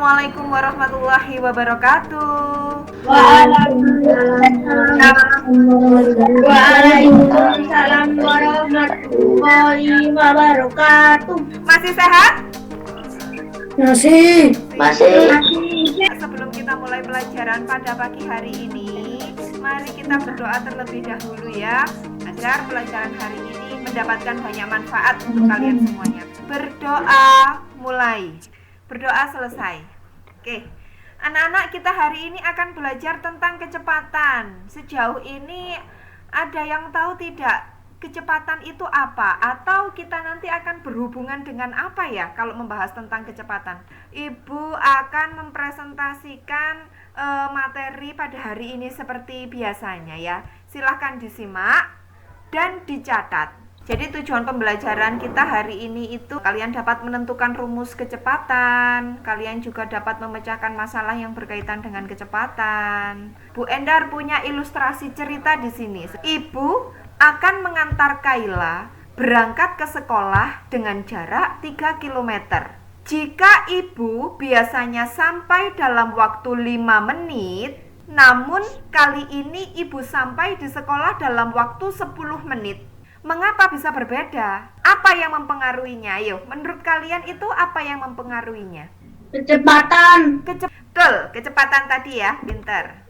Assalamualaikum warahmatullahi wabarakatuh. Waalaikumsalam warahmatullahi wabarakatuh. Masih sehat? Masih. Sebelum kita mulai pelajaran pada pagi hari ini, mari kita berdoa terlebih dahulu ya, agar pelajaran hari ini mendapatkan banyak manfaat untuk kalian semuanya. Berdoa mulai, berdoa selesai. Oke, anak-anak, kita hari ini akan belajar tentang kecepatan. Sejauh ini ada yang tahu tidak kecepatan itu apa? Atau kita nanti akan berhubungan dengan apa ya kalau membahas tentang kecepatan? Ibu akan mempresentasikan materi pada hari ini seperti biasanya ya. Silahkan disimak dan dicatat. Jadi tujuan pembelajaran kita hari ini itu kalian dapat menentukan rumus kecepatan, kalian juga dapat memecahkan masalah yang berkaitan dengan kecepatan. Bu Endar punya ilustrasi cerita di sini. Ibu akan mengantar Kayla berangkat ke sekolah dengan jarak 3 km. Jika ibu biasanya sampai dalam waktu 5 menit, namun kali ini ibu sampai di sekolah dalam waktu 10 menit. Mengapa bisa berbeda? Apa yang mempengaruhinya? Ayo, menurut kalian itu apa yang mempengaruhinya? Kecepatan. Betul, kecepatan tadi ya, pinter.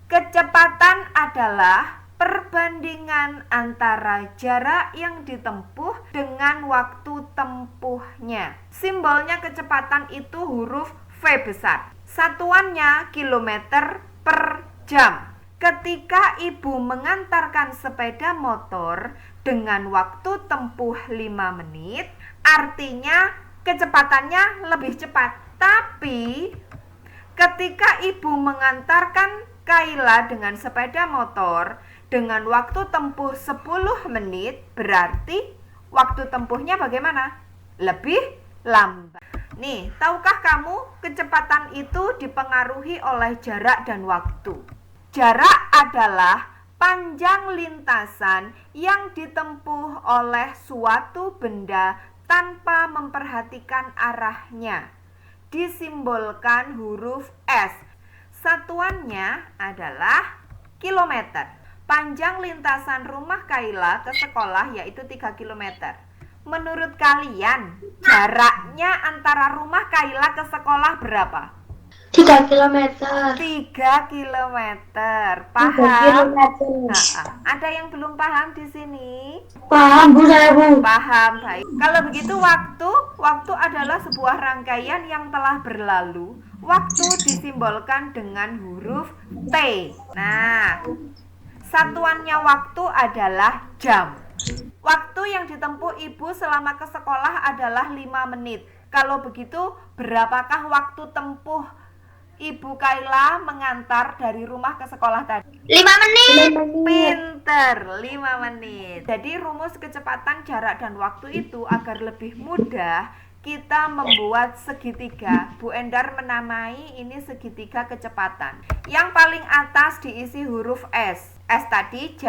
Kecepatan adalah perbandingan antara jarak yang ditempuh dengan waktu tempuhnya. Simbolnya kecepatan itu huruf V besar. Satuannya kilometer per jam. Ketika ibu mengantarkan sepeda motor dengan waktu tempuh 5 menit, artinya kecepatannya lebih cepat. Tapi ketika ibu mengantarkan Kayla dengan sepeda motor dengan waktu tempuh 10 menit, berarti waktu tempuhnya bagaimana? Lebih lambat. Nih, tahukah kamu kecepatan itu dipengaruhi oleh jarak dan waktu? Jarak adalah panjang lintasan yang ditempuh oleh suatu benda tanpa memperhatikan arahnya. Disimbolkan huruf S. Satuannya adalah kilometer. Panjang lintasan rumah Kayla ke sekolah yaitu 3 km. Menurut kalian, jaraknya antara rumah Kayla ke sekolah berapa? 3 km. 3 km. Paham? Ada yang belum paham di sini? Paham, Bu, saya, Bu. Paham, baik. Kalau begitu waktu adalah sebuah rangkaian yang telah berlalu. Waktu disimbolkan dengan huruf T. Nah, satuannya waktu adalah jam. Waktu yang ditempuh ibu selama ke sekolah adalah 5 menit. Kalau begitu, berapakah waktu tempuh Ibu Kayla mengantar dari rumah ke sekolah tadi? 5 menit. Pinter, 5 menit. Jadi rumus kecepatan jarak dan waktu itu agar lebih mudah kita membuat segitiga. Bu Endar menamai ini segitiga kecepatan. Yang paling atas diisi huruf S. S tadi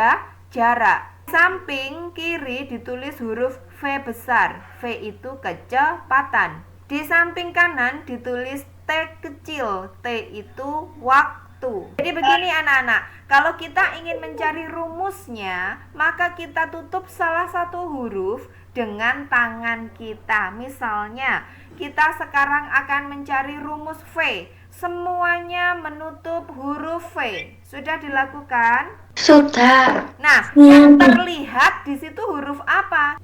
jarak. Samping kiri ditulis huruf V besar. V itu kecepatan. Di samping kanan ditulis T kecil. T itu waktu. Jadi begini anak-anak, kalau kita ingin mencari rumusnya, maka kita tutup salah satu huruf dengan tangan kita. Misalnya, kita sekarang akan mencari rumus V. Semuanya menutup huruf V. Sudah dilakukan? Sudah. Nah, yang terlihat di situ huruf apa?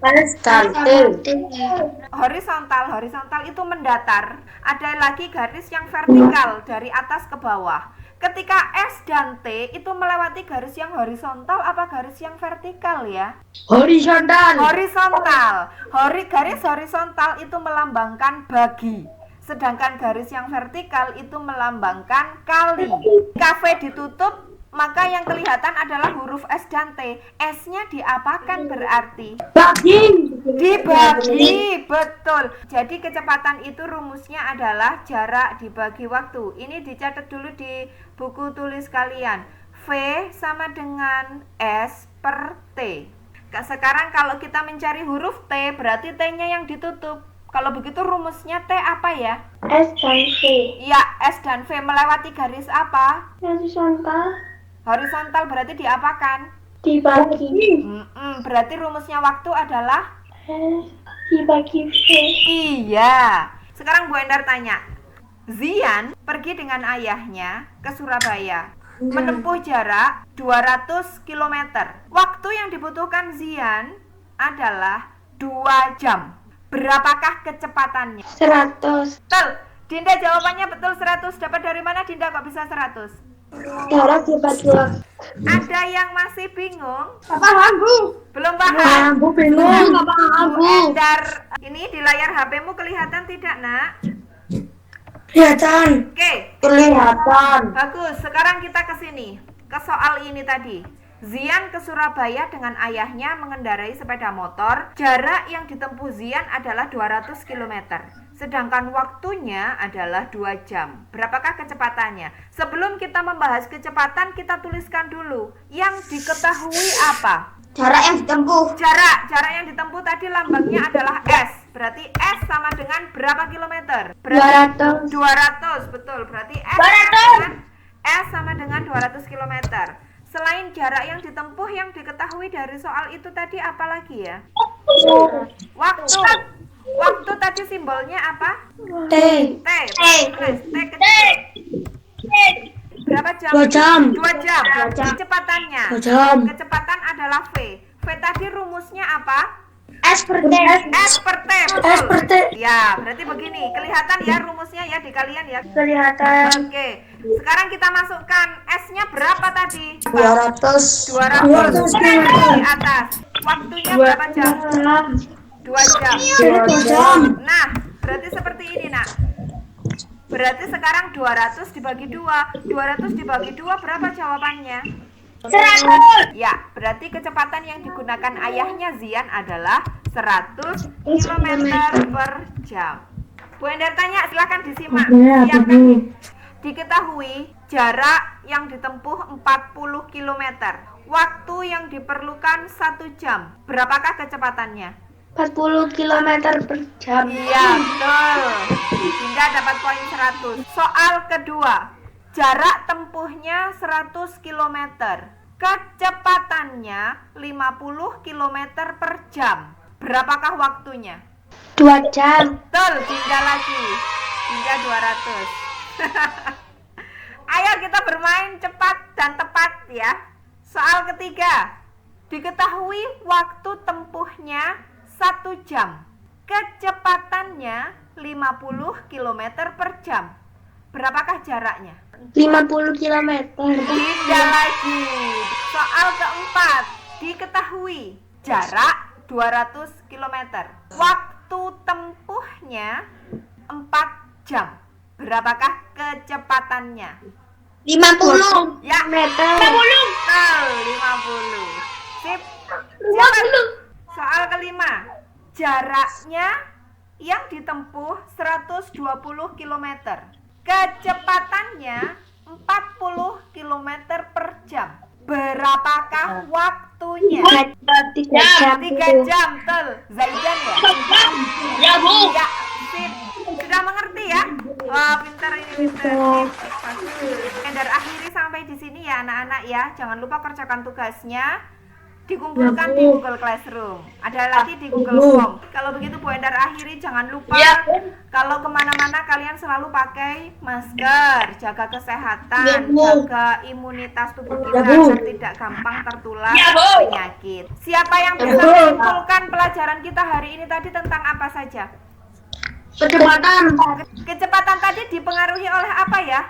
Horizontal. Horizontal itu mendatar. Ada lagi garis yang vertikal dari atas ke bawah. Ketika S dan T itu melewati garis yang horizontal apa garis yang vertikal ya? Horizontal. Garis horizontal itu melambangkan bagi. Sedangkan garis yang vertikal itu melambangkan kali. Kafe ditutup, maka yang kelihatan adalah huruf S dan T. S-nya diapakan berarti? Dibagi, betul. Jadi kecepatan itu rumusnya adalah jarak dibagi waktu. Ini dicatat dulu di buku tulis kalian. V sama dengan S per T. Sekarang kalau kita mencari huruf T, berarti T-nya yang ditutup. Kalau begitu rumusnya T apa ya? S dan V. Iya, S dan V melewati garis apa? Horizontal. Horizontal berarti diapakan? Dibagi. Berarti rumusnya waktu adalah? S dibagi V. Iya. Sekarang Bu Endar tanya. Zian pergi dengan ayahnya ke Surabaya. Menempuh jarak 200 km. Waktu yang dibutuhkan Zian adalah 2 jam. Berapakah kecepatannya? 100. Betul. Dinda jawabannya betul 100. Dapat dari mana Dinda kok bisa 100? Jarak dibagi waktu. Ada yang masih bingung? Paham, Bu. Belum paham? Bu bingung. Paham, Bu Endar, ini di layar HP-mu kelihatan tidak, Nak? Kelihatan. Oke. Kelihatan. Bagus. Sekarang kita ke sini. Ke soal ini tadi. Zian ke Surabaya dengan ayahnya mengendarai sepeda motor. Jarak yang ditempuh Zian adalah 200 km. Sedangkan waktunya adalah 2 jam. Berapakah kecepatannya? Sebelum kita membahas kecepatan, kita tuliskan dulu. Yang diketahui apa? Jarak yang ditempuh. Jarak yang ditempuh tadi lambangnya adalah S. Berarti S sama dengan berapa kilometer? Berarti 200. Betul. Berarti S sama dengan 200 km. Selain jarak yang ditempuh, yang diketahui dari soal itu tadi apa lagi ya? Waktu. Waktu tadi simbolnya apa? T. T. T kecil. Berapa jam? 2 jam. 2 jam. Kecepatannya. 2 jam. Kecepatan adalah V. V tadi rumusnya apa? S per T. S per T. S per T. Ya, berarti begini. Kelihatan ya rumusnya ya di kalian ya. Kelihatan. Oke. Sekarang kita masukkan S-nya berapa tadi? 200. 200 di atas. Waktunya berapa jam? 2 jam. 2 jam. Nah, berarti seperti ini, Nak. Berarti sekarang 200 dibagi 2. 200 dibagi 2 berapa jawabannya? 100. Ya, berarti kecepatan yang digunakan ayahnya Zian adalah 100 km per jam. Bu Endar tanya, silahkan disimak. Siapkan. Diketahui jarak yang ditempuh 40 km. Waktu yang diperlukan 1 jam. Berapakah kecepatannya? 40 km per jam. Iya, betul. Dinda dapat poin 100. Soal kedua. Jarak tempuhnya 100 km. Kecepatannya 50 km per jam. Berapakah waktunya? 2 jam. Betul, Dinda lagi. Dinda 200. Ayo kita bermain cepat dan tepat ya. Soal ketiga. Diketahui waktu tempuhnya 1 jam. Kecepatannya 50 km per jam. Berapakah jaraknya? 50 km. Dinda lagi. Soal keempat. Diketahui jarak 200 km. Waktu tempuhnya 4 jam. Berapakah kecepatannya? 50 Ya. meter. 50. Sip. Siapa? Soal kelima. Jaraknya yang ditempuh 120 km. Kecepatannya 40 km per jam. Berapakah waktunya? 3 jam. 3 jam, betul. Zaidan ya? Ya, Bu. Ya, sip. Sudah mengerti ya? Wah, pintar ini, pintar. Endar akhiri sampai di sini ya anak-anak ya. Jangan lupa kerjakan tugasnya. Dikumpulkan di Google Classroom. Ada lagi di Google Form. Kalau begitu Bu Endar akhiri, jangan lupa kalau kemana-mana kalian selalu pakai masker, jaga kesehatan, jaga imunitas tubuh kita agar tidak gampang tertular penyakit. Siapa yang bisa menyimpulkan pelajaran kita hari ini tadi tentang apa saja? Kecepatan. Kecepatan tadi dipengaruhi oleh apa ya?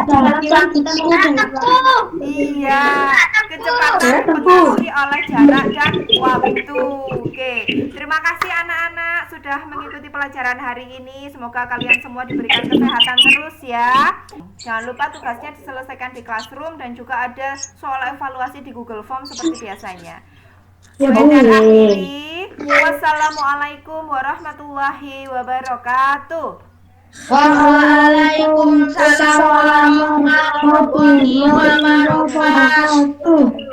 Jarak yang ditempuh. Iya, kecepatan dipengaruhi oleh jarak dan waktu. Oke, terima kasih anak-anak sudah mengikuti pelajaran hari ini. Semoga kalian semua diberikan kesehatan terus ya. Jangan lupa tugasnya diselesaikan di Classroom dan juga ada soal evaluasi di Google Form seperti biasanya. Dan akhiri, wassalamualaikum warahmatullahi wabarakatuh. Waalaikumsalam warahmatullahi wabarakatuh.